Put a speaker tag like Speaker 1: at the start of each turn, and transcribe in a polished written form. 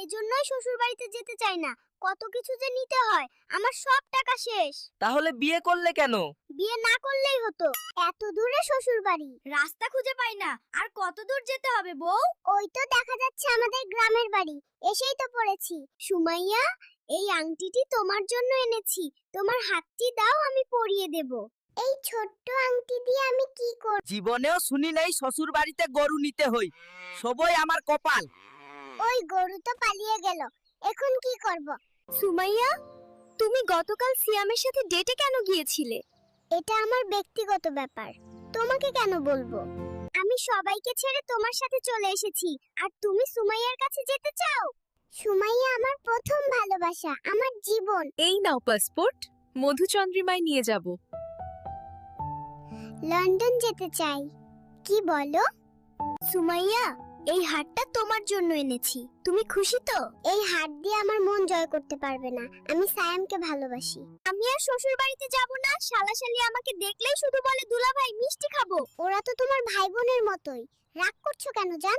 Speaker 1: এজন্যই শ্বশুর বাড়িতে যেতে চাই না। কত কিছু যে নিতে হয়, আমার সব টাকা শেষ।
Speaker 2: তাহলে বিয়ে করলে কেন?
Speaker 1: বিয়ে না করলেই হতো। এত দূরে শ্বশুর বাড়ি, রাস্তা খুঁজে পাই না। আর কত দূর যেতে হবে বউ? ওই তো দেখা যাচ্ছে আমাদের গ্রামের বাড়ি, এসেই তো পড়েছি। সুমাইয়া, এই আংটিটি তোমার জন্য এনেছি। তোমার হাতটি দাও, আমি পরিয়ে দেব। এই ছোট্ট আংটি দিয়ে আমি কি করব?
Speaker 2: জীবনেও শুনি নাই শ্বশুর বাড়িতে গরু নিতে হই। সবই আমার কপাল।
Speaker 1: ওই গরু তো পালিয়ে গেল, এখন কি করব? সুমাইয়া, তুমি গতকাল সিয়ামের সাথে ডেটে কেন গিয়েছিলে? এটা আমার ব্যক্তিগত ব্যাপার, তোমাকে কেন বলবো? আমি সবাইকে ছেড়ে তোমার সাথে চলে এসেছি, আর তুমি সুমাইয়ার কাছে যেতে চাও? সুমাইয়া আমার প্রথম ভালোবাসা, আমার জীবন।
Speaker 3: এই নাও পাসপোর্ট, মধুচন্দ্রিমায় নিয়ে যাব।
Speaker 1: লন্ডন যেতে চাই। কি বলো? সুমাইয়া, এই হারটা তোমার জন্য এনেছি। তুমি খুশি তো? এই হার দিয়ে আমার মন জয় করতে পারবে না। আমি সায়ামকে ভালোবাসি। আমি আর শ্বশুর বাড়িতে যাব না। শালাশালি আমাকে দেখলেই শুধু বলে দুলাভাই মিষ্টি খাবো। ওরা তো তোমার ভাই বোনের মতোই। রাগ করছো কেন জান?